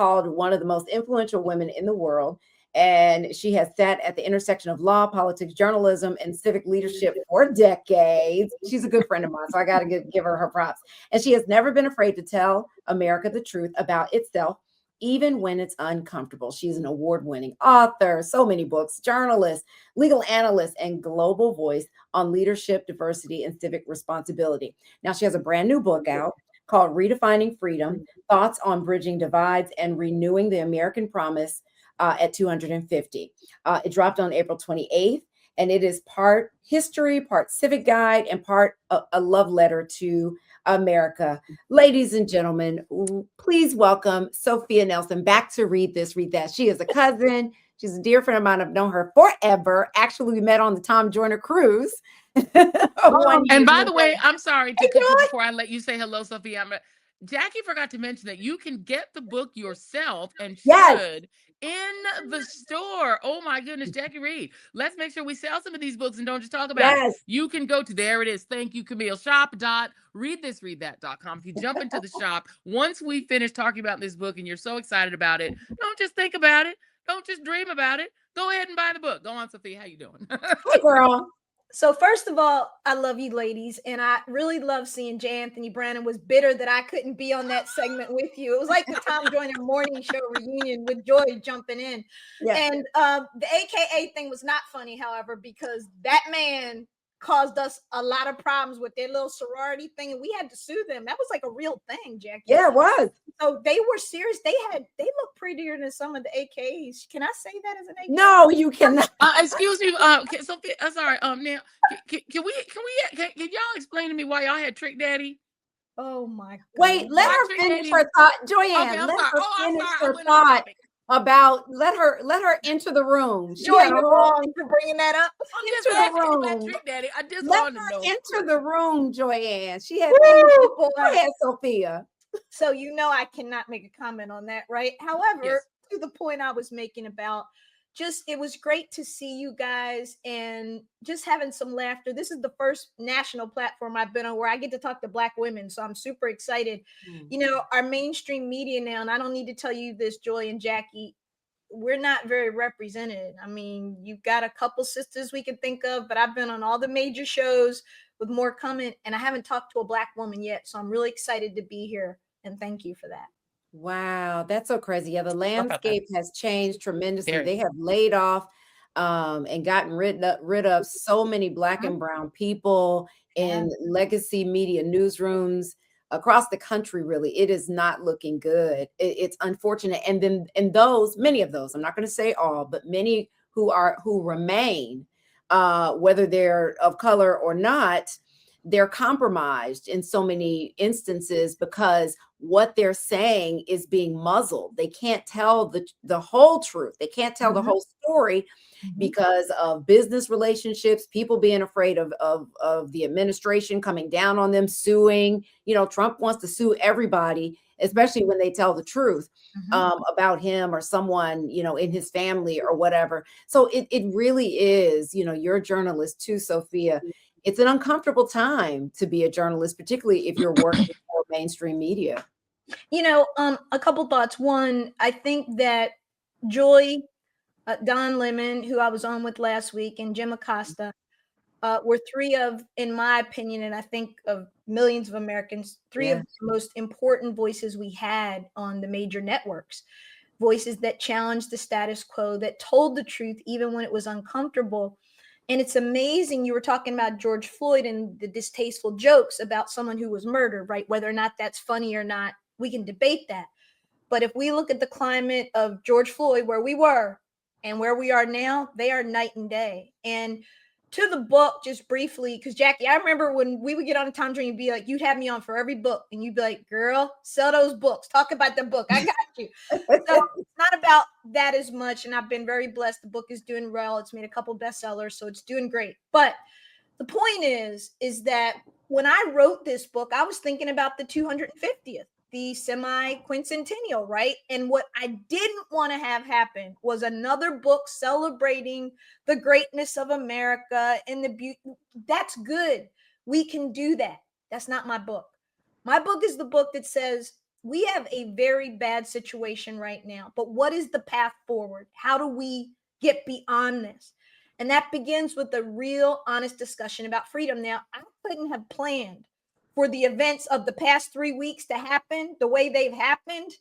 called one of the most influential women in the world. And she has sat at the intersection of law, politics, journalism, and civic leadership for decades. She's a good friend of mine, so I got to give her props. And she has never been afraid to tell America the truth about itself, even when it's uncomfortable. She's an award-winning author, so many books, journalist, legal analyst, and global voice on leadership, diversity, and civic responsibility. Now, she has a brand new book out called Redefining Freedom, Thoughts on Bridging Divides and Renewing the American Promise at 250. It dropped on April 28th, and it is part history, part civic guide, and part a love letter to America. Ladies and gentlemen, please welcome Sophia Nelson back to Read This, Read That. She is a cousin. She's a dear friend of mine. I've known her forever. Actually, we met on the Tom Joyner cruise. And by the way, I'm sorry before I let you say hello, Sophia. Jackie forgot to mention that you can get the book yourself and should in the store. Oh my goodness, Jacque Reid. Let's make sure we sell some of these books and don't just talk about it. You can go to, there it is. Thank you, Camille. Shop.readthisreadthat.com. If you jump into the shop, once we finish talking about this book and you're so excited about it, don't just think about it. Don't just dream about it. Go ahead and buy the book. Go on, Sophia. How you doing? Hey, girl. So first of all, I love you ladies, and I really love seeing J. Anthony Brandon was bitter that I couldn't be on that segment with you. It was like the Tom Joyner morning show reunion with Joy jumping in. And the AKA thing was not funny, however, because that man caused us a lot of problems with their little sorority thing, and we had to sue them. That was like a real thing, Jackie. Yeah, it was. So they were serious. They look prettier than some of the AKs. Can I say that as an AK? No, you cannot. Excuse me, Sophia. Sorry. Now, can y'all explain to me why y'all had Trick Daddy? Oh my God. Wait, let her finish her thought, Joy-Ann. Okay, let her finish her thought about. Let her enter the room. Joy, you're wrong for bringing that up. Into the room. Trick Daddy. I just let wanted her to know. enter the room, Joy-Ann. She had go ahead, Sophia. So I cannot make a comment on that, right? However, to the point I was making about it was great to see you guys and just having some laughter. This is the first national platform I've been on where I get to talk to Black women. So I'm super excited. Our mainstream media now, and I don't need to tell you this, Joy and Jackie, we're not very represented. I mean, you've got a couple sisters we can think of, but I've been on all the major shows with more coming, and I haven't talked to a Black woman yet. So I'm really excited to be here, and thank you for that. Wow, that's so crazy. Yeah, the landscape has changed tremendously. They have laid off and gotten rid of so many Black and brown people in legacy media newsrooms across the country. Really, it is not looking good. It's unfortunate. And then many of those, I'm not going to say all, but many who remain, whether they're of color or not, they're compromised in so many instances because what they're saying is being muzzled. They can't tell the whole truth. They can't tell the whole story because of business relationships, people being afraid of the administration coming down on them, suing. Trump wants to sue everybody, especially when they tell the truth about him or someone, in his family or whatever. So it really is, you're a journalist too, Sophia. It's an uncomfortable time to be a journalist, particularly if you're working for mainstream media. A couple thoughts. One, I think that Joy, Don Lemon, who I was on with last week, and Jim Acosta were three of, in my opinion, and I think of millions of Americans, three of the most important voices we had on the major networks. Voices that challenged the status quo, that told the truth even when it was uncomfortable. And it's amazing. You were talking about George Floyd and the distasteful jokes about someone who was murdered, right? Whether or not that's funny or not, we can debate that. But if we look at the climate of George Floyd, where we were and where we are now, they are night and day. And to the book, just briefly, because Jackie, I remember when we would get on a Tom Joyner, you'd be like, you'd have me on for every book. And you'd be like, girl, sell those books. Talk about the book. I got you. So it's not about that as much. And I've been very blessed. The book is doing well. It's made a couple bestsellers, so it's doing great. But the point is that when I wrote this book, I was thinking about the 250th. The semi-quincentennial, right? And what I didn't want to have happen was another book celebrating the greatness of America and the beauty. That's good. We can do that. That's not my book. My book is the book that says we have a very bad situation right now, but what is the path forward? How do we get beyond this? And that begins with a real honest discussion about freedom. Now, I couldn't have planned for the events of the past 3 weeks to happen the way they've happened.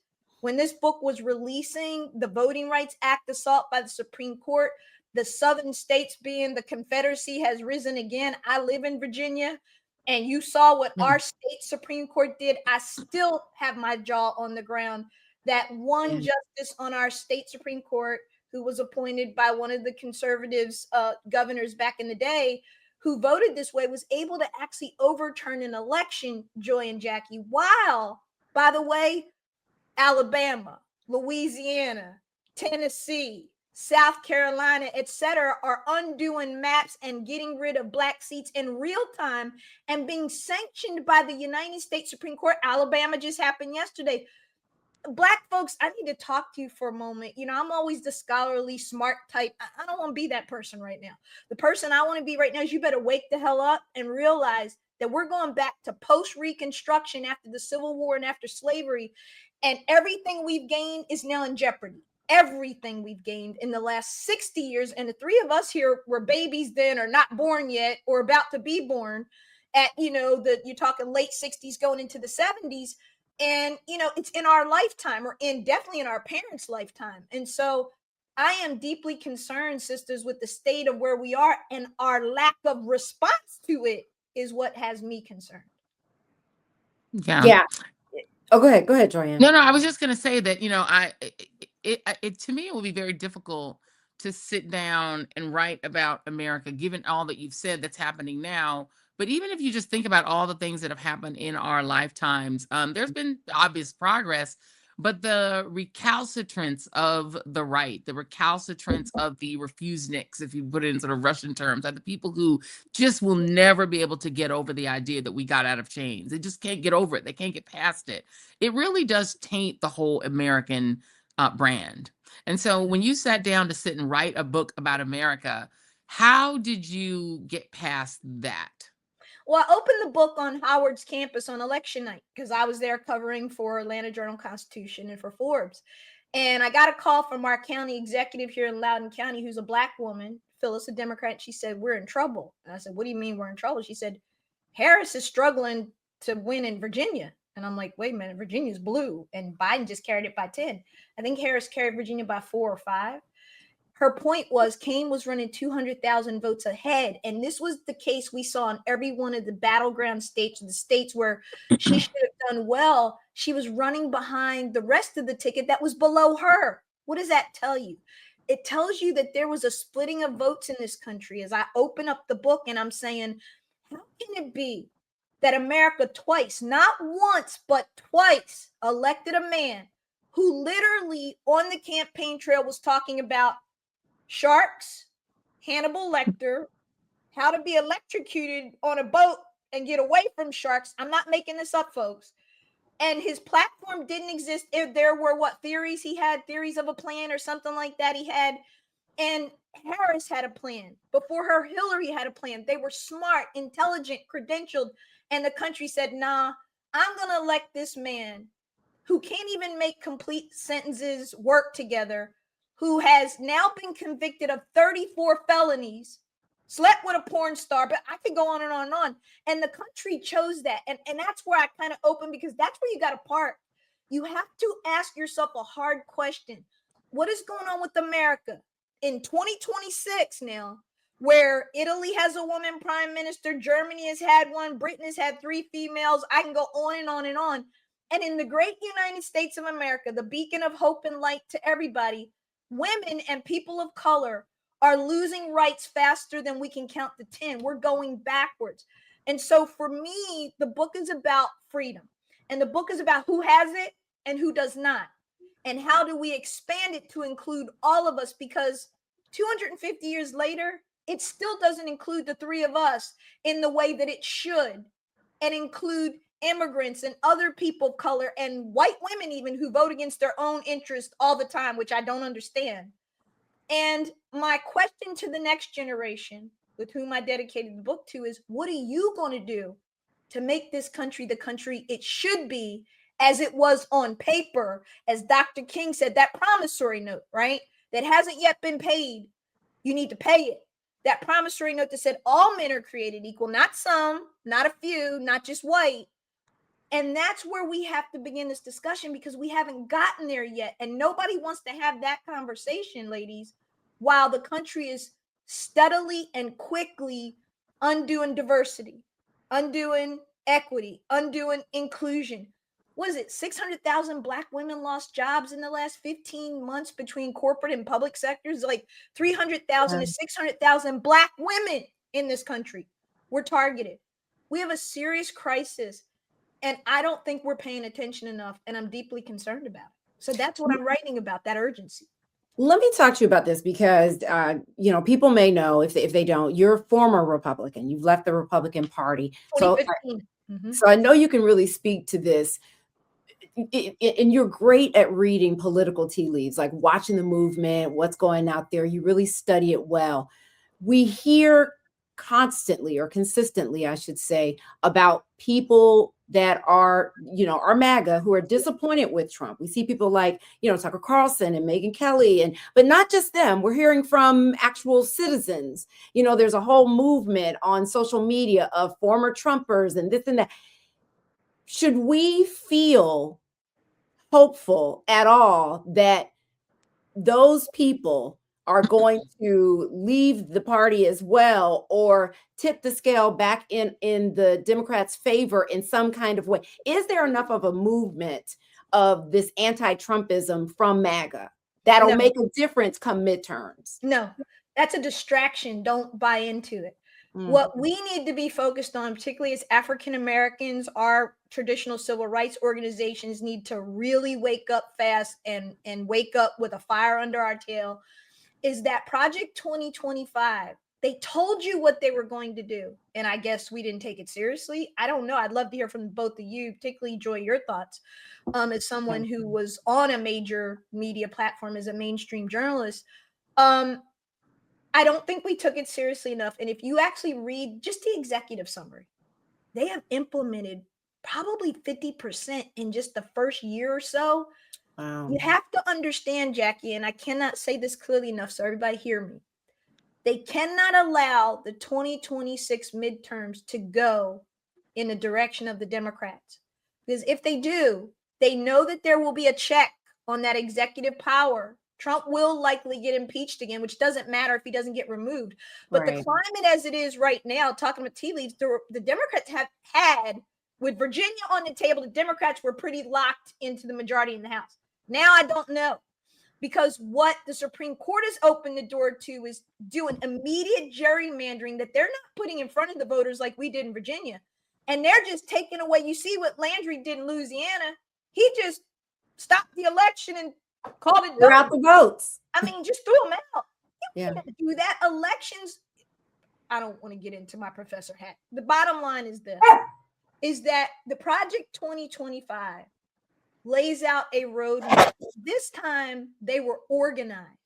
When this book was releasing, the Voting Rights Act assault by the Supreme Court, the southern states being the Confederacy has risen again. I live in Virginia, and you saw what our state Supreme Court did. I still have my jaw on the ground that one justice on our state Supreme Court, who was appointed by one of the conservatives governors back in the day, who voted this way, was able to actually overturn an election, Joy-Ann Jacque, while, by the way, Alabama, Louisiana, Tennessee, South Carolina, etc., are undoing maps and getting rid of black seats in real time and being sanctioned by the United States Supreme Court. Alabama just happened yesterday. Black folks, I need to talk to you for a moment. You know, I'm always the scholarly, smart type. I don't want to be that person right now. The person I want to be right now is you better wake the hell up and realize that we're going back to post-Reconstruction after the Civil War and after slavery. And everything we've gained is now in jeopardy. Everything we've gained in the last 60 years. And the three of us here were babies then, or not born yet, or about to be born at, you're talking late 60s going into the 70s. And, it's in our lifetime, or definitely in our parents' lifetime. And so I am deeply concerned, sisters, with the state of where we are, and our lack of response to it is what has me concerned. Yeah. Oh, go ahead, Joy-Ann. No, I was just going to say that, to me, it will be very difficult to sit down and write about America, given all that you've said that's happening now. But even if you just think about all the things that have happened in our lifetimes, there's been obvious progress, but the recalcitrance of the right, the recalcitrance of the refuseniks, if you put it in sort of Russian terms, are the people who just will never be able to get over the idea that we got out of chains. They just can't get over it. They can't get past it. It really does taint the whole American brand. And so when you sat down to sit and write a book about America, how did you get past that? Well, I opened the book on Howard's campus on election night because I was there covering for Atlanta Journal-Constitution and for Forbes. And I got a call from our county executive here in Loudoun County, who's a Black woman, Phyllis, a Democrat. She said, "We're in trouble." And I said, "What do you mean we're in trouble?" She said, "Harris is struggling to win in Virginia." And I'm like, "Wait a minute, Virginia's blue, and Biden just carried it by 10. I think Harris carried Virginia by 4 or 5. Her point was Kane was running 200,000 votes ahead. And this was the case we saw in every one of the battleground states, the states where she should have done well. She was running behind the rest of the ticket that was below her. What does that tell you? It tells you that there was a splitting of votes in this country. As I open up the book and I'm saying, how can it be that America twice, not once, but twice, elected a man who literally on the campaign trail was talking about sharks, Hannibal Lecter, how to be electrocuted on a boat and get away from sharks. I'm not making this up, folks. And his platform didn't exist. If there were theories he had, theories of a plan or something like that he had. And Harris had a plan. Before her, Hillary had a plan. They were smart, intelligent, credentialed. And the country said, nah, I'm going to elect this man who can't even make complete sentences work together, who has now been convicted of 34 felonies, slept with a porn star, but I could go on and on and on. And the country chose that. And that's where I kind of open, because that's where you got to park. You have to ask yourself a hard question. What is going on with America in 2026 now, where Italy has a woman prime minister, Germany has had one, Britain has had 3 females. I can go on and on and on. And in the great United States of America, the beacon of hope and light to everybody, women and people of color are losing rights faster than we can count to 10. We're going backwards. And so for me, the book is about freedom. And the book is about who has it and who does not. And how do we expand it to include all of us? Because 250 years later, it still doesn't include the 3 of us in the way that it should, and include immigrants and other people of color and white women even who vote against their own interest all the time, which I don't understand. And my question to the next generation, with whom I dedicated the book to, is what are you going to do to make this country the country it should be as it was on paper, as Dr. King said, that promissory note, right? That hasn't yet been paid. You need to pay it. That promissory note that said all men are created equal, not some, not a few, not just white. And that's where we have to begin this discussion, because we haven't gotten there yet. And nobody wants to have that conversation, ladies, while the country is steadily and quickly undoing diversity, undoing equity, undoing inclusion. What is it? 600,000 Black women lost jobs in the last 15 months between corporate and public sectors. Like 300,000 to 600,000 Black women in this country were targeted. We have a serious crisis, and I don't think we're paying attention enough, and I'm deeply concerned about it. So that's what I'm writing about, that urgency. Let me talk to you about this because, people may know, if they don't, you're a former Republican. You've left the Republican Party. So I know you can really speak to this. And you're great at reading political tea leaves, like watching the movement, what's going out there. You really study it well. We hear constantly, or consistently, I should say, about people that are MAGA, who are disappointed with Trump. We see people like, Tucker Carlson and Megyn Kelly, but not just them. We're hearing from actual citizens. There's a whole movement on social media of former Trumpers and this and that. Should we feel hopeful at all that those people are going to leave the party as well, or tip the scale back in the Democrats' favor in some kind of way? Is there enough of a movement of this anti-Trumpism from MAGA that'll make a difference come midterms? No, that's a distraction. Don't buy into it. What we need to be focused on, particularly as African Americans, our traditional civil rights organizations need to really wake up fast and wake up with a fire under our tail, is that Project 2025. They told you what they were going to do, and I guess we didn't take it seriously. I don't know. I'd love to hear from both of you, particularly Joy, your thoughts, as someone who was on a major media platform as a mainstream journalist. I don't think we took it seriously enough. And if you actually read just the executive summary, they have implemented probably 50% in just the first year or so. Wow. You have to understand, Jackie, and I cannot say this clearly enough, so everybody hear me. They cannot allow the 2026 midterms to go in the direction of the Democrats. Because if they do, they know that there will be a check on that executive power. Trump will likely get impeached again, which doesn't matter if he doesn't get removed. But the climate as it is right now, talking about tea leaves, the Democrats have had, with Virginia on the table, the Democrats were pretty locked into the majority in the House. Now I don't know, because what the Supreme Court has opened the door to is doing immediate gerrymandering that they're not putting in front of the voters like we did in Virginia. And they're just taking away. You see what Landry did in Louisiana. He just stopped the election and called it done. Out the votes. I mean, just threw them out. You can't do that. Elections, I don't want to get into my professor hat. The bottom line is this, is that the Project 2025 lays out a roadmap. This time they were organized.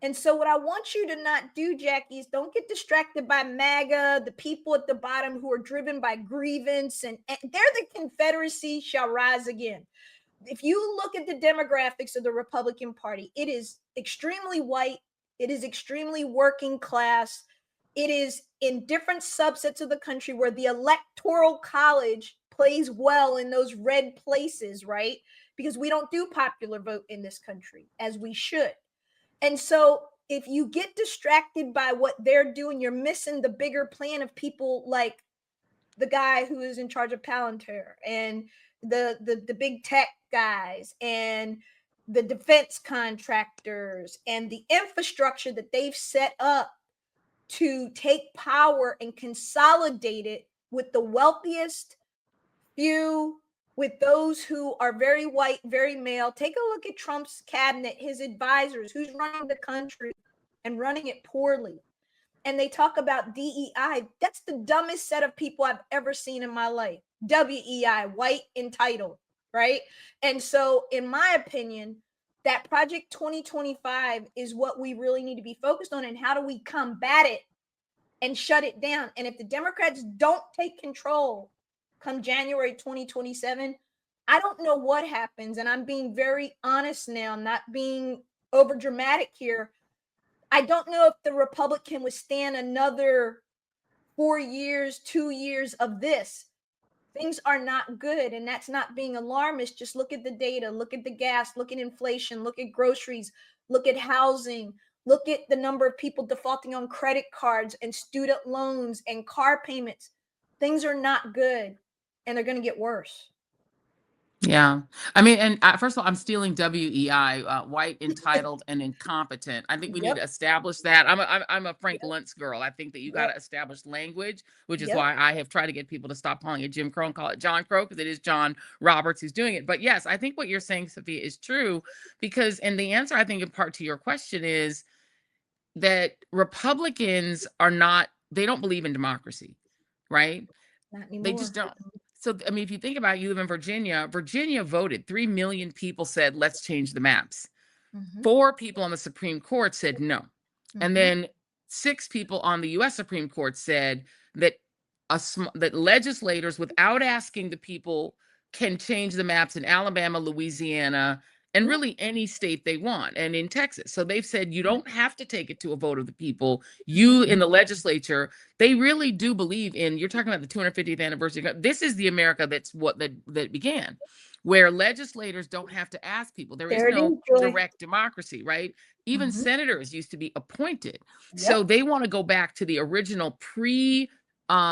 And so what I want you to not do, Jackie, is don't get distracted by MAGA, the people at the bottom who are driven by grievance, and they're the Confederacy shall rise again. If you look at the demographics of the Republican Party, it is extremely white. It is extremely working class. It is in different subsets of the country where the electoral college plays well in those red places, right? Because we don't do popular vote in this country as we should. And so if you get distracted by what they're doing, you're missing the bigger plan of people like the guy who is in charge of Palantir and the big tech guys and the defense contractors and the infrastructure that they've set up to take power and consolidate it with the wealthiest few, with those who are very white, very male. Take a look at Trump's cabinet, his advisors, who's running the country and running it poorly. And they talk about DEI. That's the dumbest set of people I've ever seen in my life. WEI, white entitled, right? And so, in my opinion, that Project 2025 is what we really need to be focused on. And how do we combat it and shut it down? And if the Democrats don't take control come January 2027, I don't know what happens, and I'm being very honest now, I'm not being over dramatic here. I don't know if the Republic can withstand another 4 years, 2 years of this. Things are not good, and that's not being alarmist. Just look at the data, look at the gas, look at inflation, look at groceries, look at housing, look at the number of people defaulting on credit cards and student loans and car payments. Things are not good, and they're going to get worse. Yeah. I mean, and first of all, I'm stealing WEI, white, entitled, and incompetent. I think we need to establish that. I'm a Frank Luntz girl. I think that you got to establish language, which is why I have tried to get people to stop calling it Jim Crow and call it John Crow, because it is John Roberts who's doing it. But yes, I think what you're saying, Sophia, is true, because, and the answer, I think, in part to your question is that Republicans are not, they don't believe in democracy, right? Not anymore. They just don't. So, I mean, if you think about it, you live in Virginia, Virginia voted. 3 million people said, let's change the maps. 4 people on the Supreme Court said no. And then 6 people on the US Supreme Court said that that legislators, without asking the people, can change the maps in Alabama, Louisiana, and really any state they want, and in Texas. So they've said you don't have to take it to a vote of the people. You in the legislature, they really do believe in, you're talking about the 250th anniversary. This is the America that began, where legislators don't have to ask people. There is no direct democracy, right? Even senators used to be appointed. So they want to go back to the original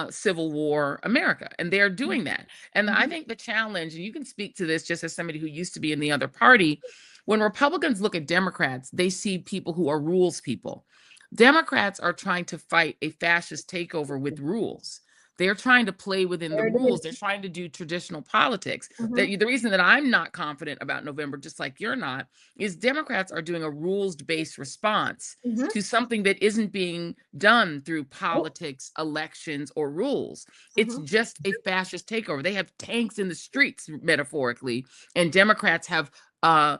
Civil War America, and they're doing that. And I think the challenge, and you can speak to this just as somebody who used to be in the other party, when Republicans look at Democrats, they see people who are rules people. Democrats are trying to fight a fascist takeover with rules. They're trying to play within the rules. They're trying to do traditional politics. The reason that I'm not confident about November, just like you're not, is Democrats are doing a rules-based response to something that isn't being done through politics, elections, or rules. It's just a fascist takeover. They have tanks in the streets, metaphorically, and Democrats have a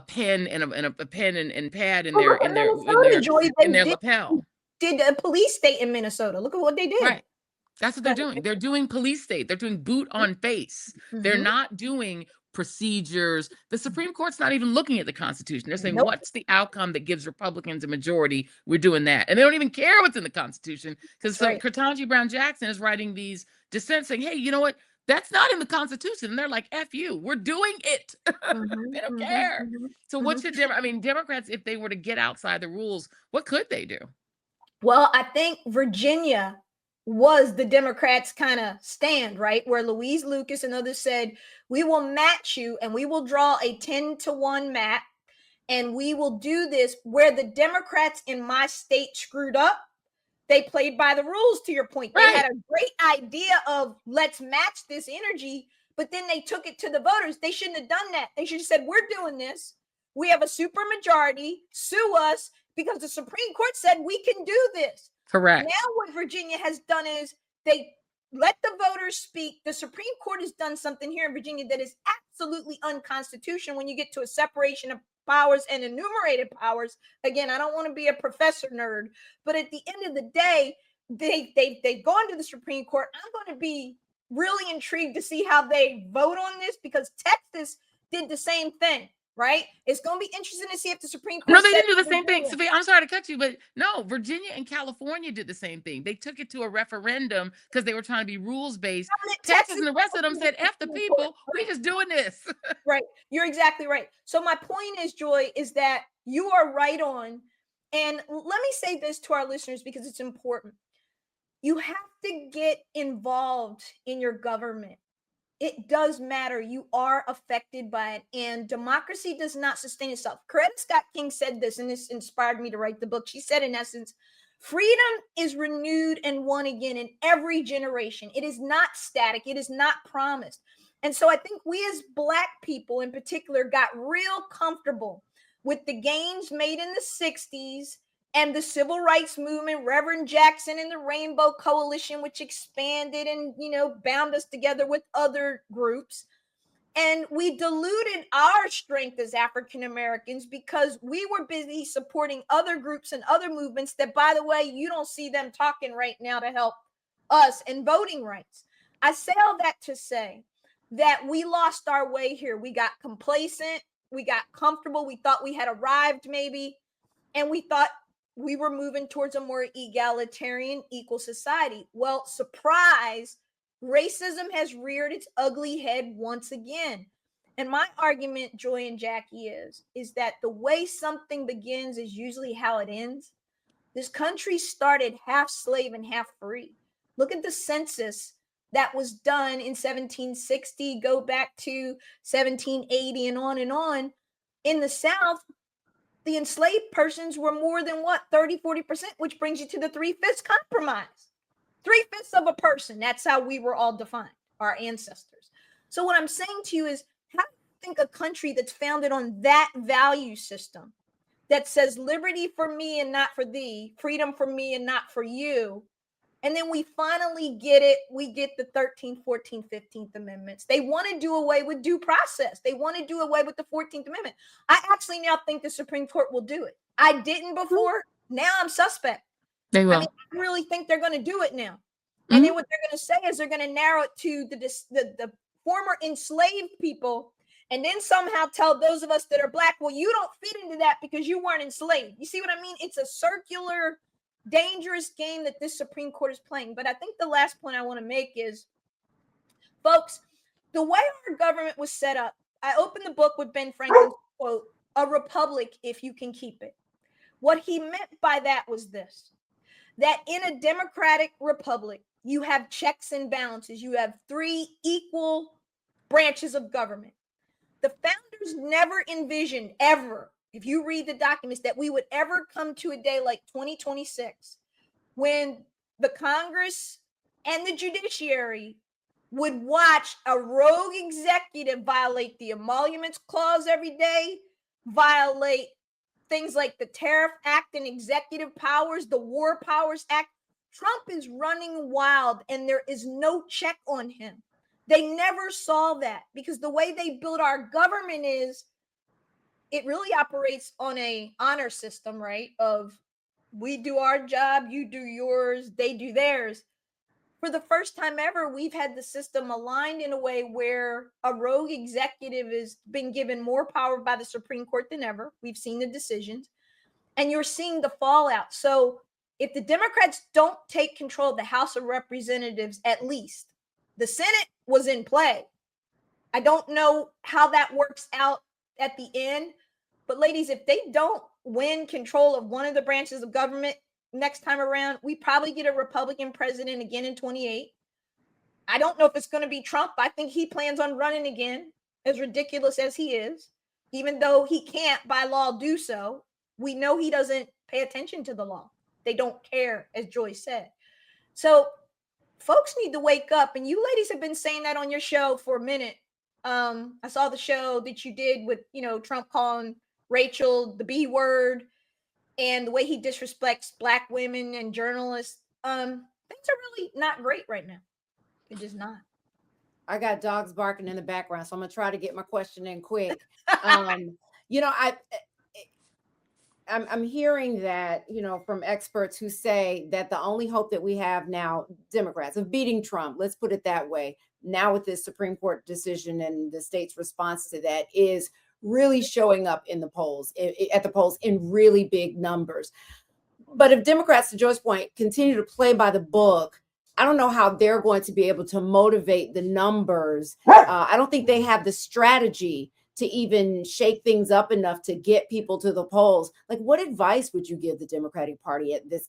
pen and a pen and pad in their lapel. Did a police state in Minnesota? Look at what they did. Right. That's what they're doing. They're doing police state. They're doing boot on face. They're not doing procedures. The Supreme Court's not even looking at the Constitution. They're saying, what's the outcome that gives Republicans a majority? We're doing that. And they don't even care what's in the Constitution, because Ketanji Brown Jackson is writing these dissents saying, hey, you know what? That's not in the Constitution. And they're like, F you, we're doing it. They don't care. So what should Democrats, if they were to get outside the rules, what could they do? Well, I think Virginia was the Democrats' kind of stand, right? Where Louise Lucas and others said, we will match you and we will draw a 10-to-1 map, and we will do this. Where the Democrats in my state screwed up, they played by the rules, to your point. They had a great idea of let's match this energy, but then they took it to the voters. They shouldn't have done that. They should have said, we're doing this. We have a super majority, sue us, because the Supreme Court said we can do this. Correct. Now what Virginia has done is they let the voters speak. The Supreme Court has done something here in Virginia that is absolutely unconstitutional when you get to a separation of powers and enumerated powers. Again, I don't want to be a professor nerd, but at the end of the day, they've gone to the Supreme Court. I'm going to be really intrigued to see how they vote on this, because Texas did the same thing. Right? It's going to be interesting to see if the Supreme Court. No, they didn't do the same thing. Sophia, I'm sorry to cut you, but no, Virginia and California did the same thing. They took it to a referendum because they were trying to be rules-based. Texas and the rest of them said, F the people, we just doing this. Right. You're exactly right. So my point is, Joy, is that you are right on. And let me say this to our listeners, because it's important. You have to get involved in your government. It does matter. You are affected by it. And democracy does not sustain itself. Coretta Scott King said this, and this inspired me to write the book. She said, in essence, freedom is renewed and won again in every generation. It is not static. It is not promised. And so I think we as Black people in particular got real comfortable with the gains made in the 60s and the civil rights movement, Reverend Jackson and the Rainbow Coalition, which expanded and, bound us together with other groups. And we diluted our strength as African Americans because we were busy supporting other groups and other movements that, by the way, you don't see them talking right now to help us in voting rights. I say all that to say that we lost our way here. We got complacent. We got comfortable. We thought we had arrived maybe. And we thought we were moving towards a more egalitarian, equal society. Well, surprise, racism has reared its ugly head once again. And my argument, Joy and Jackie, is that the way something begins is usually how it ends. This country started half slave and half free. Look at the census that was done in 1760, go back to 1780 and on and on. In the South, the enslaved persons were more than 30-40%, which brings you to the 3/5 compromise. 3/5 of a person. That's how we were all defined, our ancestors. So what I'm saying to you is, how do you think a country that's founded on that value system, that says liberty for me and not for thee, freedom for me and not for you, and then we finally get it, we get the 13th, 14th, 15th Amendments. They want to do away with due process. They want to do away with the 14th Amendment. I actually now think the Supreme Court will do it. I didn't before. Now I'm suspect. They will. I mean, I really think they're going to do it now. And then what they're going to say is they're going to narrow it to the former enslaved people, and then somehow tell those of us that are Black, well, you don't fit into that because you weren't enslaved. You see what I mean? It's a circular, dangerous game that this Supreme Court is playing. But I think the last point I want to make is, folks, the way our government was set up, I opened the book with Ben Franklin's quote, "A republic if you can keep it." What he meant by that was this, that in a democratic republic, you have checks and balances. You have 3 equal branches of government. The founders never envisioned ever, if you read the documents, that we would ever come to a day like 2026 when the Congress and the judiciary would watch a rogue executive violate the Emoluments Clause every day, violate things like the Tariff Act and executive powers, the War Powers Act. Trump is running wild and there is no check on him. They never saw that because the way they build our government is, it really operates on a honor system, right? Of we do our job, you do yours, they do theirs. For the first time ever, we've had the system aligned in a way where a rogue executive has been given more power by the Supreme Court than ever. We've seen the decisions, and you're seeing the fallout. So if the Democrats don't take control of the House of Representatives, at least the Senate was in play. I don't know how that works out at the end, but ladies, if they don't win control of one of the branches of government next time around, we probably get a Republican president again in 28. I don't know if it's going to be Trump. I think he plans on running again, as ridiculous as he is, even though he can't by law do so. We know he doesn't pay attention to the law. They don't care, as Joy said. So folks need to wake up, and you ladies have been saying that on your show for a minute. I saw the show that you did with, Trump calling Rachel the B word and the way he disrespects Black women and journalists. Things are really not great right now. They're just not. I got dogs barking in the background, so I'm gonna try to get my question in quick. I'm hearing that, from experts who say that the only hope that we have now, Democrats, of beating Trump, let's put it that way, now with this Supreme Court decision and the state's response to that, is really showing up in the polls, at the polls in really big numbers. But if Democrats, to Joy's point, continue to play by the book, I don't know how they're going to be able to motivate the numbers. I don't think they have the strategy to even shake things up enough to get people to the polls. Like, what advice would you give the Democratic Party at this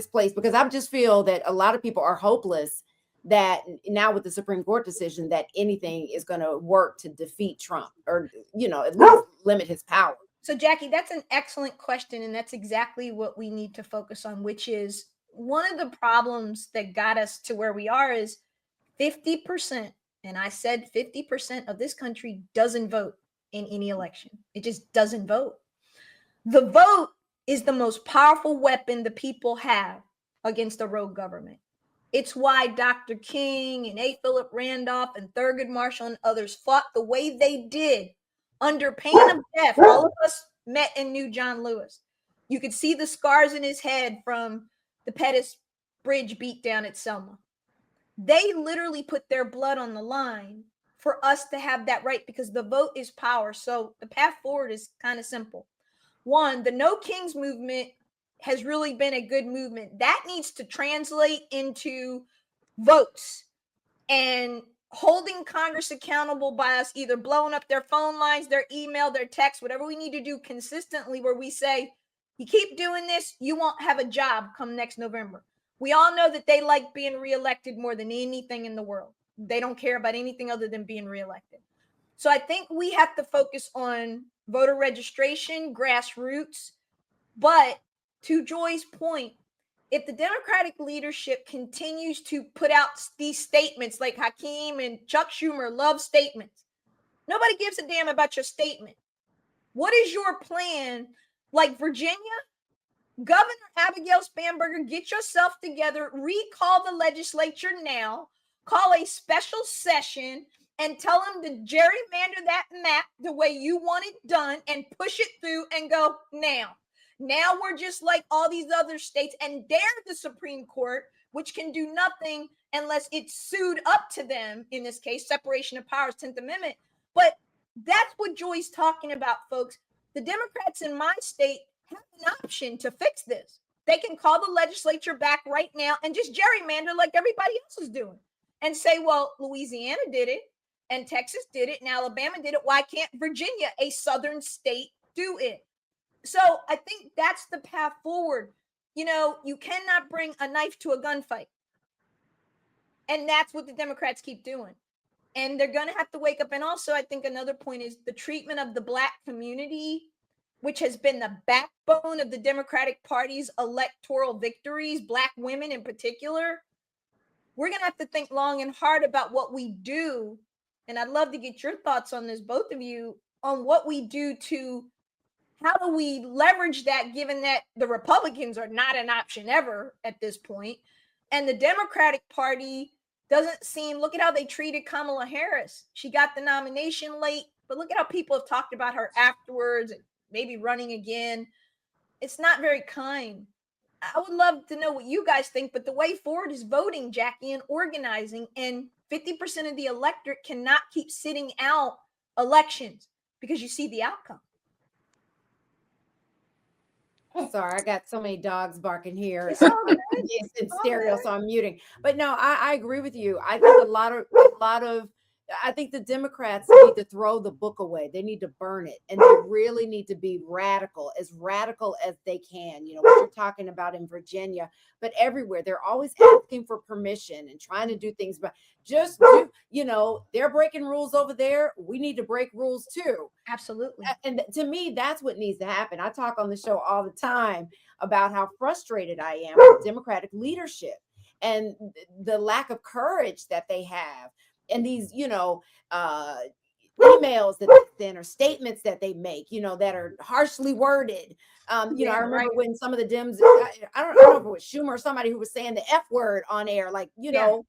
place? Because I just feel that a lot of people are hopeless that now with the Supreme Court decision that anything is going to work to defeat Trump or, at least limit his power. So, Jackie, that's an excellent question. And that's exactly what we need to focus on, which is one of the problems that got us to where we are is 50%. And I said 50% of this country doesn't vote in any election. It just doesn't vote. The vote is the most powerful weapon the people have against a rogue government. It's why Dr. King and A. Philip Randolph and Thurgood Marshall and others fought the way they did under pain of death. All of us met and knew John Lewis. You could see the scars in his head from the Pettus Bridge beat down at Selma. They literally put their blood on the line for us to have that right, because the vote is power. So the path forward is kind of simple. One, the No Kings movement has really been a good movement. That needs to translate into votes and holding Congress accountable by us either blowing up their phone lines, their email, their text, whatever we need to do consistently, where we say, you keep doing this, you won't have a job come next November. We all know that they like being reelected more than anything in the world. They don't care about anything other than being reelected. So I think we have to focus on voter registration, grassroots. But to Joy's point, if the Democratic leadership continues to put out these statements, like Hakeem and Chuck Schumer love statements, nobody gives a damn about your statement. What is your plan? Like Virginia, Governor Abigail Spanberger, get yourself together, recall the legislature now, call a special session, and tell them to gerrymander that map the way you want it done and push it through and go now. Now we're just like all these other states, and they're the Supreme Court, which can do nothing unless it's sued up to them, in this case, separation of powers, 10th Amendment. But that's what Joy's talking about, folks. The Democrats in my state have an option to fix this. They can call the legislature back right now and just gerrymander like everybody else is doing and say, well, Louisiana did it and Texas did it and Alabama did it. Why can't Virginia, a southern state, do it? So I think that's the path forward. You know, you cannot bring a knife to a gunfight. And that's what the Democrats keep doing. And they're going to have to wake up. And also, I think another point is the treatment of the Black community, which has been the backbone of the Democratic Party's electoral victories, Black women in particular. We're going to have to think long and hard about what we do. And I'd love to get your thoughts on this, both of you, on what we do to, how do we leverage that, given that the Republicans are not an option ever at this point, and the Democratic Party doesn't seem, look at how they treated Kamala Harris. She got the nomination late, but look at how people have talked about her afterwards, maybe running again. It's not very kind. I would love to know what you guys think, but the way forward is voting, Jackie, and organizing. And 50% of the electorate cannot keep sitting out elections because you see the outcome. Sorry, I got so many dogs barking here. It's all good. It's in stereo, so I'm muting. But no, I agree with you. I think I think the Democrats need to throw the book away. They need to burn it. And they really need to be radical as they can. You know, what you're talking about in Virginia, but everywhere. They're always asking for permission and trying to do things. But just do, you know, they're breaking rules over there. We need to break rules too. Absolutely. And to me, that's what needs to happen. I talk on the show all the time about how frustrated I am with Democratic leadership and the lack of courage that they have. And these, you know, emails that they send or statements that they make, you know, that are harshly worded. You know, I remember when some of the Dems, I don't know if it was Schumer or somebody who was saying the F word on air, like, you know,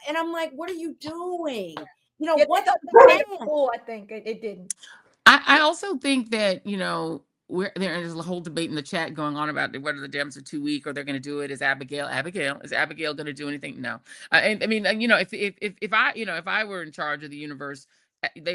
and I'm like, what are you doing? You know, what's cool? I think it didn't. I also think that, you know, there's a whole debate in the chat going on about whether the Dems are too weak or they're going to do it. Is Abigail going to do anything? No. I mean, you know, if I were in charge of the universe,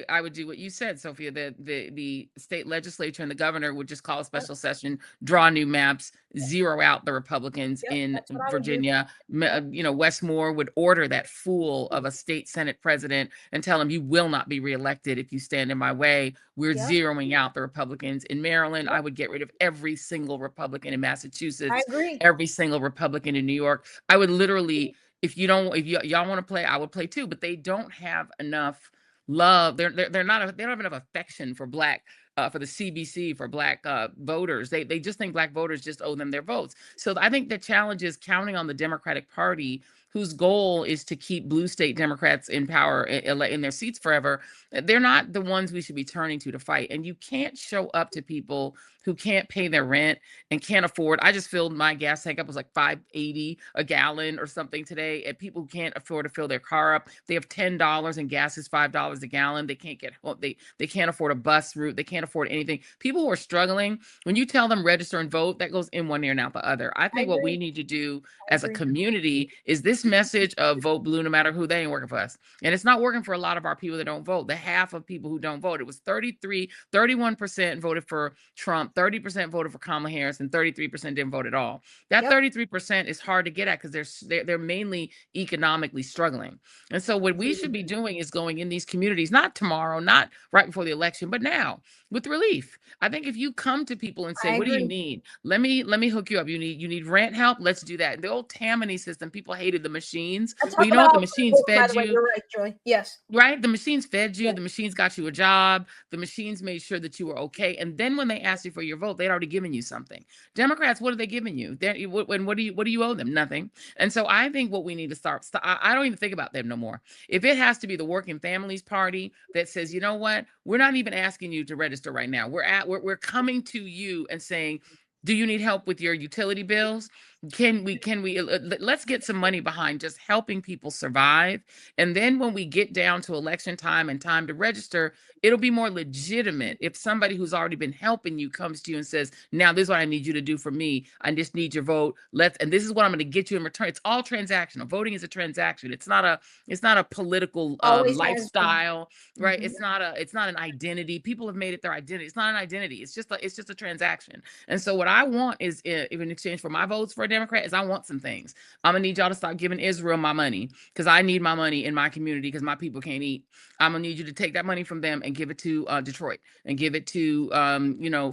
I would do what you said, Sophia. The state legislature and the governor would just call a special session, draw new maps, zero out the Republicans in Virginia. You know, Westmore would order that fool of a state Senate president and tell him, you will not be reelected if you stand in my way. We're zeroing out the Republicans in Maryland. I would get rid of every single Republican in Massachusetts. I agree. Every single Republican in New York. I would literally, if y'all want to play, I would play too. But they don't have enough love. They don't have enough affection for Black, for the CBC, for Black voters. They just think Black voters just owe them their votes. So I think the challenge is counting on the Democratic Party, whose goal is to keep blue state Democrats in power in their seats forever. They're not the ones we should be turning to fight. And you can't show up to people who can't pay their rent and can't afford. I just filled my gas tank up. It was like $5.80 a gallon or something today. And people who can't afford to fill their car up. They have $10 and gas is $5 a gallon. They can't get home. They can't afford a bus route. They can't afford anything. People who are struggling, when you tell them register and vote, that goes in one ear and out the other. I think what we need to do as a community is this message of vote blue no matter who, they ain't working for us. And it's not working for a lot of our people that don't vote. The half of people who don't vote, it was 31% voted for Trump, 30% voted for Kamala Harris, and 33% didn't vote at all. That 33% is hard to get at because they're mainly economically struggling. And so what we should be doing is going in these communities, not tomorrow, not right before the election, but now with relief. I think if you come to people and say, what do you need? Let me hook you up. You need rent help. Let's do that. The old Tammany system, people hated the machines. Well, you know what? The machines fed you. You're right, Joy. Yes. Right? The machines fed you. The machines got you a job. The machines made sure that you were okay. And then when they asked you for your vote, they'd already given you something. Democrats, what are they giving you? What do you owe them? Nothing. And so I think what we need to start, I don't even think about them no more. If it has to be the Working Families Party that says, you know what, we're not even asking you to register right now. We're coming to you and saying, do you need help with your utility bills? Can we let's get some money behind just helping people survive. And then when we get down to election time and time to register, it'll be more legitimate if somebody who's already been helping you comes to you and says, now this is what I need you to do for me. I just need your vote. And this is what I'm going to get you in return. It's all transactional. Voting is a transaction. It's not a political lifestyle, right? It's not an identity. People have made it their identity. It's not an identity. It's just a transaction. And so what I want is, in exchange for my votes for a Democrat, is I want some things. I'm gonna need y'all to stop giving Israel my money because I need my money in my community because my people can't eat. I'm gonna need you to take that money from them and give it to Detroit, and give it to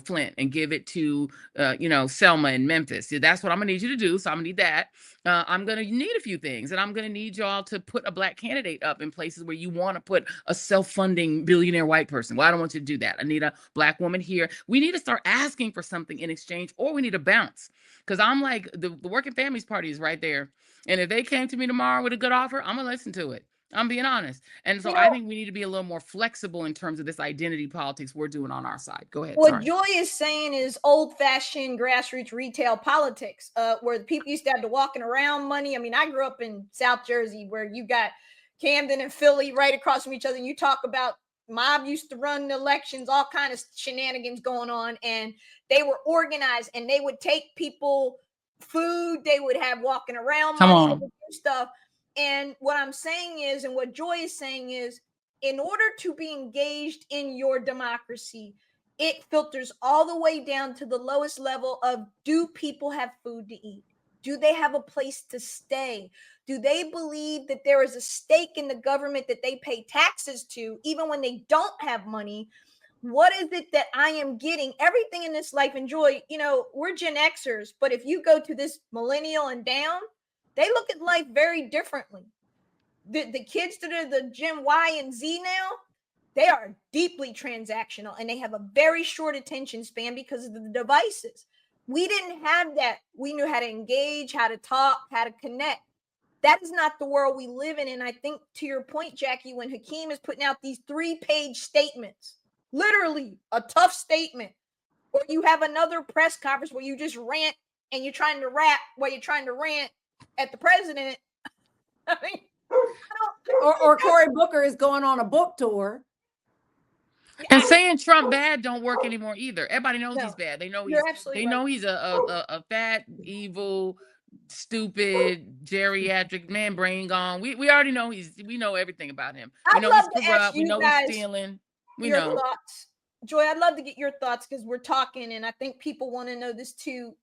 Flint, and give it to Selma and Memphis. So that's what I'm gonna need you to do. So I'm gonna need that. I'm gonna need a few things, and I'm gonna need y'all to put a Black candidate up in places where you want to put a self-funding billionaire white person. Well, I don't want you to do that. I need a Black woman here. We need to start asking for something in exchange, or we need to bounce. Because I'm like, the Working Families Party is right there. And if they came to me tomorrow with a good offer, I'm going to listen to it. I'm being honest. And so I think we need to be a little more flexible in terms of this identity politics we're doing on our side. Go ahead. What Joy is saying is old-fashioned grassroots retail politics, where the people used to have the walking around money. I mean, I grew up in South Jersey where you got Camden and Philly right across from each other. And you talk about mob used to run the elections, all kind of shenanigans going on. And they were organized, and they would take people food. They would have walking around money, they would do stuff. And what I'm saying is, and what Joy is saying is, in order to be engaged in your democracy, it filters all the way down to the lowest level of, do people have food to eat? Do they have a place to stay? Do they believe that there is a stake in the government that they pay taxes to, even when they don't have money? What is it that I am getting? Everything in this life, and Joy, we're Gen Xers, but if you go to this millennial and down, they look at life very differently. The kids that are the Gen Y and Z now, they are deeply transactional, and they have a very short attention span because of the devices. We didn't have that. We knew how to engage, how to talk, how to connect. That is not the world we live in. And I think, to your point, Jackie, when Hakeem is putting out these 3-page statements, literally a tough statement, or you have another press conference where you just rant and you're trying to rap while you're trying to rant at the president. I mean, or Cory Booker is going on a book tour. And saying Trump bad don't work anymore either. Everybody knows he's bad. They know he's a fat, evil, stupid, geriatric man, brain gone. We already know we know everything about him. We know he's corrupt. We know he's stealing. We know. Thoughts. Joy, I'd love to get your thoughts, because we're talking, and I think people want to know this too.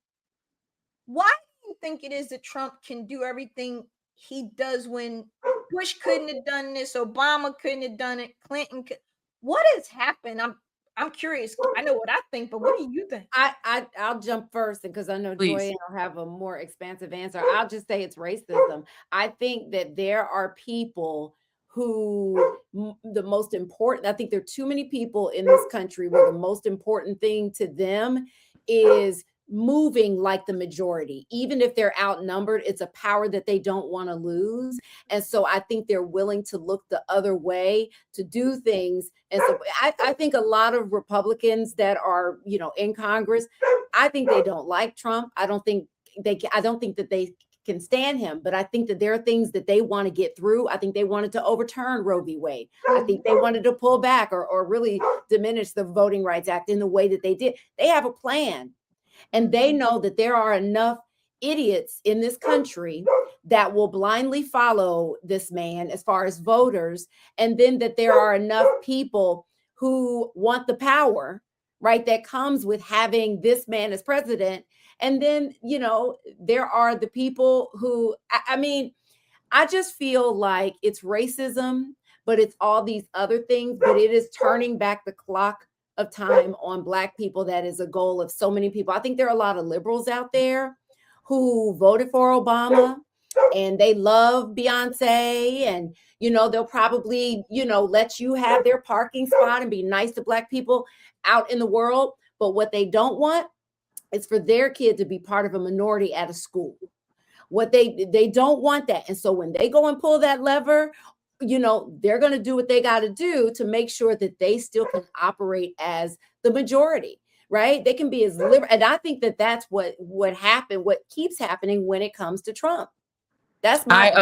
Why do you think it is that Trump can do everything he does when Bush couldn't have done this, Obama couldn't have done it, Clinton could? What has happened? I'm curious. I know what I think, but what do you think? I'll jump first, because I know Joy will have a more expansive answer. I'll just say it's racism. I think that there are people who I think there are too many people in this country where the most important thing to them is moving like the majority. Even if they're outnumbered, it's a power that they don't want to lose. And so I think they're willing to look the other way to do things. And so I think a lot of Republicans that are, in Congress, I think they don't like Trump. I don't think that they can stand him, but I think that there are things that they want to get through. I think they wanted to overturn Roe v. Wade. I think they wanted to pull back or really diminish the Voting Rights Act in the way that they did. They have a plan, and they know that there are enough idiots in this country that will blindly follow this man as far as voters, and then that there are enough people who want the power, right, that comes with having this man as president. And then, you know, there are the people who, I mean, I just feel like it's racism, but it's all these other things, but it is turning back the clock of time on Black people. That is a goal of so many people. I think there are a lot of liberals out there who voted for Obama and they love Beyonce, and, you know, they'll probably, you know, let you have their parking spot and be nice to Black people out in the world. But what they don't want is for their kid to be part of a minority at a school. What they don't want that. And so when they go and pull that lever, you know, they're going to do what they got to do to make sure that they still can operate as the majority, right? They can be as liberal. And I think that that's what happened, what keeps happening when it comes to Trump. That's my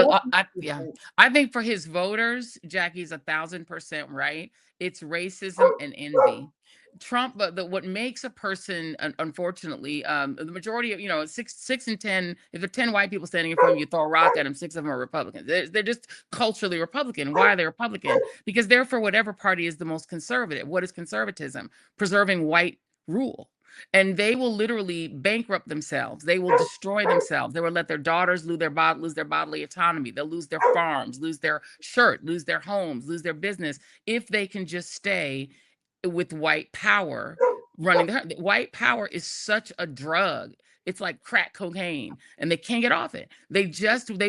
yeah. I think for his voters, Jackie's 1,000% right. It's racism and envy. Trump, what makes a person, unfortunately, the majority of, you know, six and 10, if there are 10 white people standing in front of you, throw a rock at them, 6 of them are Republicans. They're just culturally Republican. Why are they Republican? Because they're for whatever party is the most conservative. What is conservatism? Preserving white rule. And they will literally bankrupt themselves. They will destroy themselves. They will let their daughters lose their bodily autonomy. They'll lose their farms, lose their shirt, lose their homes, lose their business if they can just stay with white power running. White power is such a drug. It's like crack cocaine, and they can't get off it. They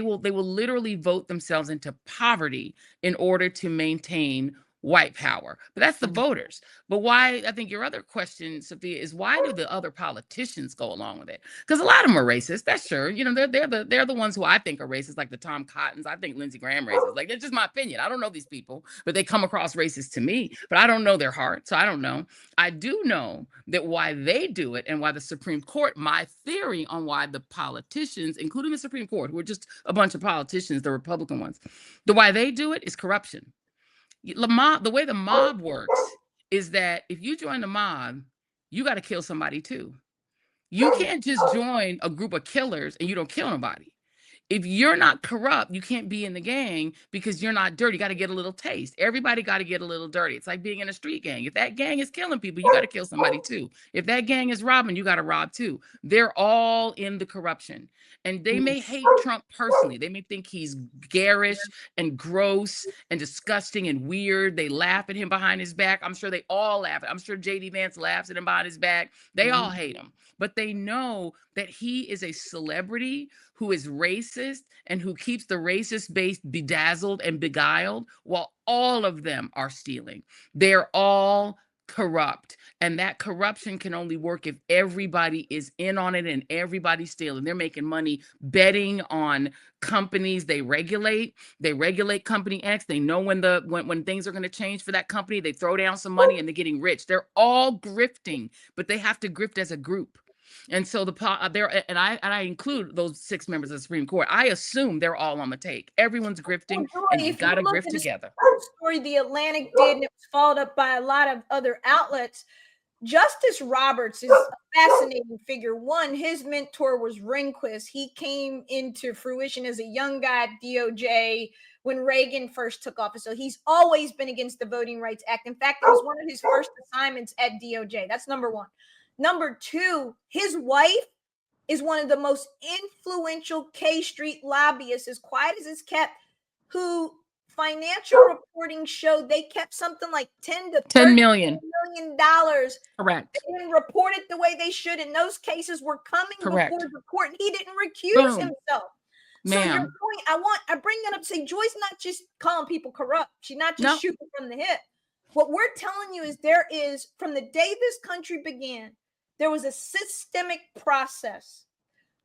will literally vote themselves into poverty in order to maintain white power. But that's the voters. But why, I think your other question, Sophia, is why do the other politicians go along with it? Because a lot of them are racist. That's sure. You know, they're the ones who I think are racist, like the Tom Cottons. I think Lindsey Graham racist. Like, that's just my opinion. I don't know these people, but they come across racist to me. But I don't know their heart, so I don't know. I do know that why they do it and why the Supreme Court, my theory on why the politicians, including the Supreme Court, who are just a bunch of politicians, the Republican ones, the why they do it is corruption. The way the mob works is that if you join the mob, you got to kill somebody too. You can't just join a group of killers and you don't kill nobody. If you're not corrupt, you can't be in the gang because you're not dirty. You got to get a little taste. Everybody got to get a little dirty. It's like being in a street gang. If that gang is killing people, you got to kill somebody too. If that gang is robbing, you got to rob too. They're all in the corruption. And they may hate Trump personally. They may think he's garish and gross and disgusting and weird. They laugh at him behind his back. I'm sure they all laugh. I'm sure J.D. Vance laughs at him behind his back. They all hate him. But they know that he is a celebrity who is racist and who keeps the racist base bedazzled and beguiled while all of them are stealing. They're all corrupt. And that corruption can only work if everybody is in on it and everybody's stealing. They're making money betting on companies they regulate. They regulate company X. They know when things are going to change for that company. They throw down some money and they're getting rich. They're all grifting, but they have to grift as a group. And so I include those 6 members of the Supreme Court. I assume they're all on the take. Everyone's grifting, and you got to grift together. Story the Atlantic did, and it was followed up by a lot of other outlets. Justice Roberts is a fascinating figure. One, his mentor was Rehnquist. He came into fruition as a young guy at DOJ when Reagan first took office. So he's always been against the Voting Rights Act. In fact, it was one of his first assignments at DOJ. That's number one. Number two, his wife is one of the most influential K Street lobbyists, as quiet as it's kept, who financial reporting showed they kept something like $10 million. Correct. They didn't report it the way they should, and those cases were coming before the court, and he didn't recuse himself. So your point, I bring that up to say Joy's not just calling people corrupt. She's not just shooting from the hip. What we're telling you is there is, from the day this country began, there was a systemic process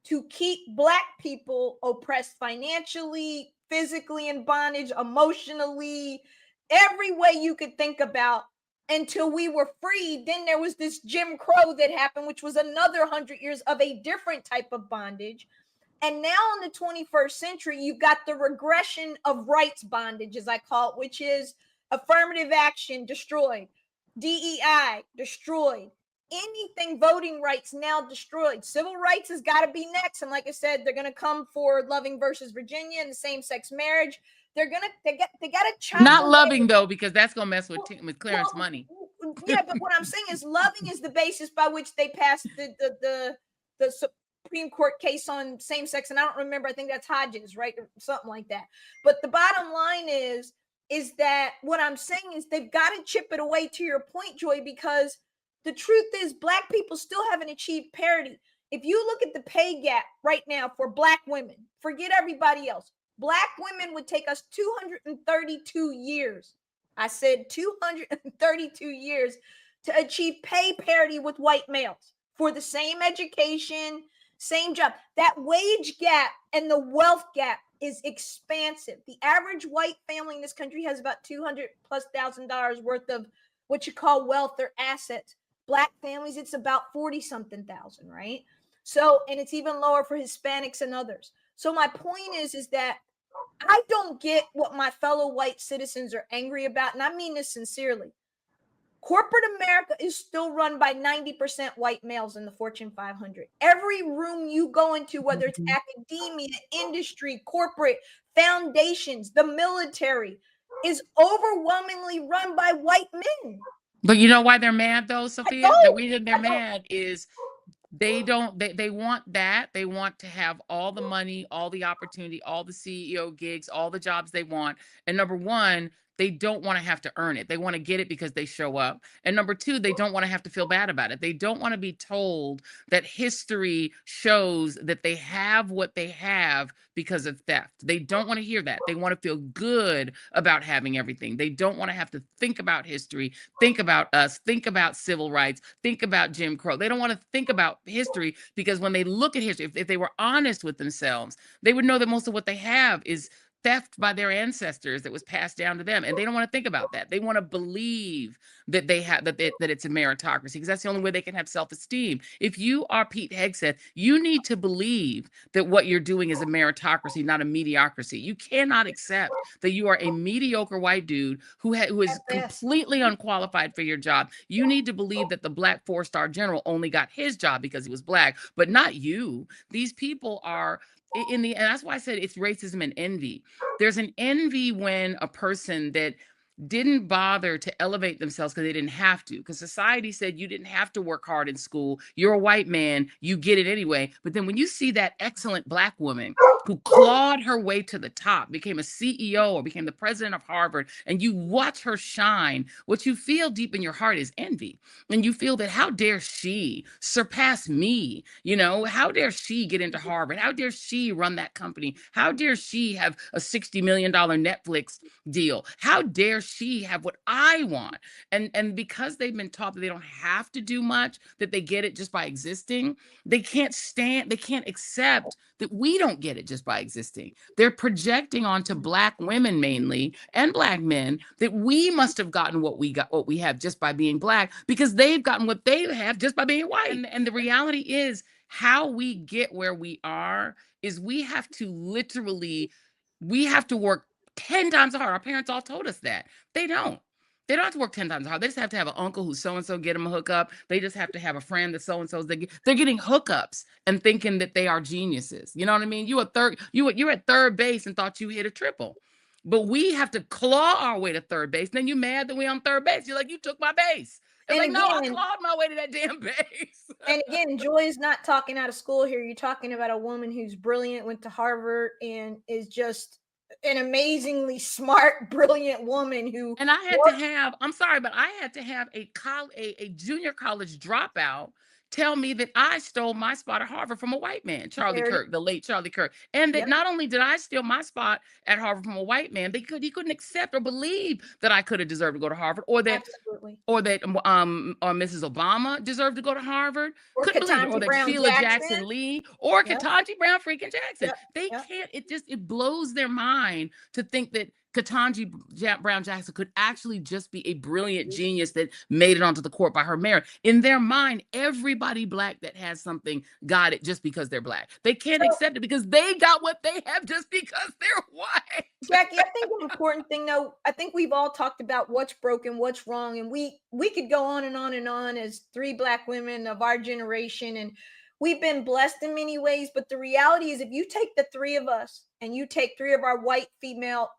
to keep Black people oppressed financially, physically in bondage, emotionally, every way you could think about until we were freed. Then there was this Jim Crow that happened, which was another 100 years of a different type of bondage. And now in the 21st century, you've got the regression of rights bondage, as I call it, which is affirmative action destroyed, DEI destroyed, anything governing rights now destroyed. Civil rights has got to be next. And like I said, they're going to come for Loving versus Virginia and the same-sex marriage. They got to chop. Not Loving though, because that's going to mess with Clarence money. Yeah, but what I'm saying is Loving is the basis by which they passed the Supreme Court case on same-sex, and I don't remember, I think that's Hodges, right? Or something like that. But the bottom line is that what I'm saying is they've got to chip it away, to your point, Joy, because the truth is Black people still haven't achieved parity. If you look at the pay gap right now for Black women, forget everybody else, Black women would take us 232 years. I said 232 years to achieve pay parity with white males for the same education, same job. That wage gap and the wealth gap is expansive. The average white family in this country has about $200,000+ worth of what you call wealth or assets. Black families, it's about 40-something thousand, right? So, and it's even lower for Hispanics and others. So my point is that I don't get what my fellow white citizens are angry about, and I mean this sincerely. Corporate America is still run by 90% white males in the Fortune 500. Every room you go into, whether it's academia, industry, corporate, foundations, the military, is overwhelmingly run by white men. But you know why they're mad though, Sophia? The reason they're mad is they want that. They want to have all the money, all the opportunity, all the CEO gigs, all the jobs they want. And number one, they don't want to have to earn it. They want to get it because they show up. And number two, they don't want to have to feel bad about it. They don't want to be told that history shows that they have what they have because of theft. They don't want to hear that. They want to feel good about having everything. They don't want to have to think about history, think about us, think about civil rights, think about Jim Crow. They don't want to think about history because when they look at history, if they were honest with themselves, they would know that most of what they have is theft by their ancestors that was passed down to them, and they don't want to think about that. They want to believe that they have that it's a meritocracy because that's the only way they can have self-esteem. If you are Pete Hegseth, you need to believe that what you're doing is a meritocracy, not a mediocrity. You cannot accept that you are a mediocre white dude who is completely unqualified for your job. You need to believe that the Black 4-star general only got his job because he was Black, but not you. These people are and that's why I said it's racism and envy. There's an envy when a person that didn't bother to elevate themselves because they didn't have to, because society said you didn't have to work hard in school. You're a white man, you get it anyway. But then when you see that excellent Black woman who clawed her way to the top, became a CEO or became the president of Harvard, and you watch her shine, what you feel deep in your heart is envy. And you feel that how dare she surpass me? You know, how dare she get into Harvard? How dare she run that company? How dare she have a $60 million Netflix deal? How dare she have what I want? And because they've been taught that they don't have to do much, that they get it just by existing, they can't accept that we don't get it just by existing. They're projecting onto Black women mainly and Black men that we must have gotten what we have just by being Black because they've gotten what they have just by being white. And the reality is how we get where we are is we have to work 10 times hard. Our parents all told us that. They don't. They don't have to work 10 times hard. They just have to have an uncle who's so-and-so, get them a hookup. They just have to have a friend that's so-and-so's. They're getting hookups and thinking that they are geniuses. You know what I mean? You're at third base and thought you hit a triple. But we have to claw our way to third base. Then you're mad that we're on third base. You're like, you took my base. It's like, no, I clawed my way to that damn base. And again, Joy is not talking out of school here. You're talking about a woman who's brilliant, went to Harvard, and is just an amazingly smart, brilliant woman who. And I had to have a junior college dropout tell me that I stole my spot at Harvard from a white man, the late Charlie Kirk. And that not only did I steal my spot at Harvard from a white man, he couldn't accept or believe that I could have deserved to go to Harvard, or that Mrs. Obama deserved to go to Harvard, or that Sheila Jackson Lee, or Ketanji Brown freaking Jackson. They can't, it blows their mind to think that Ketanji Brown Jackson could actually just be a brilliant genius that made it onto the court by her merit. In their mind, everybody Black that has something got it just because they're Black. They can't accept it because they got what they have just because they're white. Jackie, I think an important thing, though, I think we've all talked about what's broken, what's wrong, and we could go on and on and on as 3 Black women of our generation, and we've been blessed in many ways, but the reality is if you take the 3 of us and you take 3 of our white female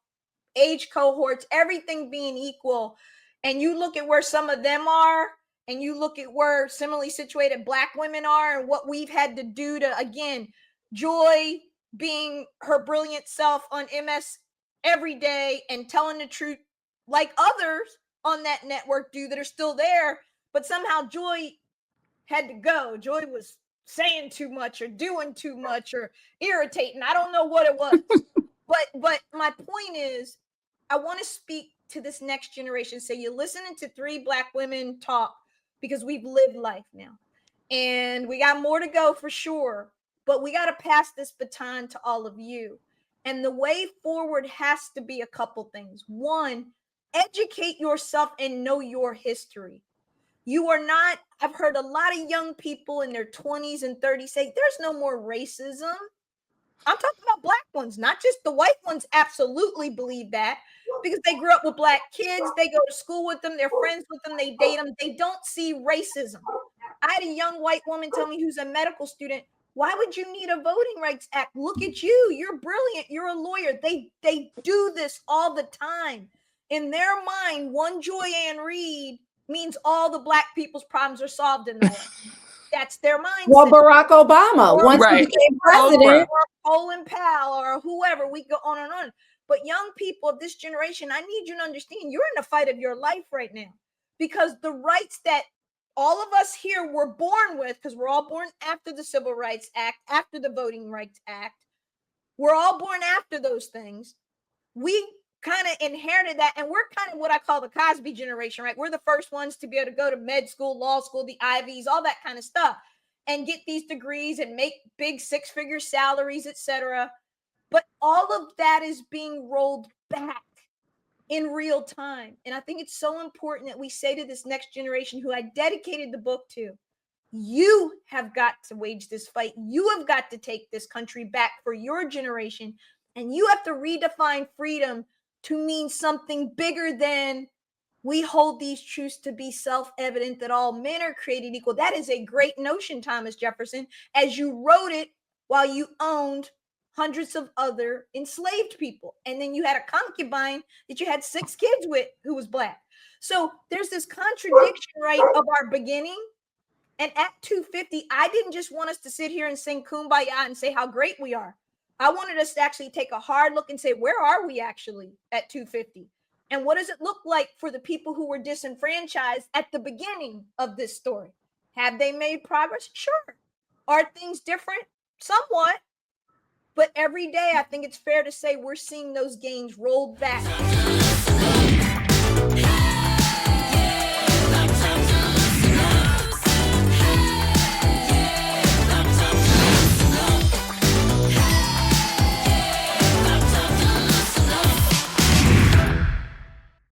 age cohorts, everything being equal, and you look at where some of them are, and you look at where similarly situated Black women are and what we've had to do to, again, Joy being her brilliant self on MS every day and telling the truth like others on that network do that are still there, but somehow Joy had to go. Joy was saying too much or doing too much or irritating. I don't know what it was. But my point is, I want to speak to this next generation. Say you're listening to 3 Black women talk because we've lived life now. And we got more to go for sure. But we got to pass this baton to all of you. And the way forward has to be a couple things. One, educate yourself and know your history. You are not, I've heard a lot of young people in their 20s and 30s say, there's no more racism. I'm talking about Black ones, not just the white ones. Absolutely believe that because they grew up with Black kids. They go to school with them. They're friends with them. They date them. They don't see racism. I had a young white woman tell me who's a medical student, why would you need a Voting Rights Act? Look at you. You're brilliant. You're a lawyer. They do this all the time. In their mind, one Joy-Ann Reid means all the Black people's problems are solved in the world. That's their mindset. Well, Barack Obama, once he became president, or Colin Powell, or whoever, we go on and on. But young people of this generation, I need you to understand, you're in the fight of your life right now, because the rights that all of us here were born with, because we're all born after the Civil Rights Act, after the Voting Rights Act, we're all born after those things. We kind of inherited that, and we're kind of what I call the Cosby generation, right? We're the first ones to be able to go to med school, law school, the Ivies, all that kind of stuff, and get these degrees and make big 6-figure salaries, etc. But all of that is being rolled back in real time. And I think it's so important that we say to this next generation who I dedicated the book to, you have got to wage this fight. You have got to take this country back for your generation. And you have to redefine freedom to mean something bigger than we hold these truths to be self-evident that all men are created equal. That is a great notion, Thomas Jefferson, as you wrote it while you owned hundreds of other enslaved people. And then you had a concubine that you had 6 kids with who was Black. So there's this contradiction, right, of our beginning. And at 250, I didn't just want us to sit here and sing Kumbaya and say how great we are. I wanted us to actually take a hard look and say, where are we actually at 250? And what does it look like for the people who were disenfranchised at the beginning of this story? Have they made progress? Sure. Are things different? Somewhat. But every day, I think it's fair to say we're seeing those gains rolled back.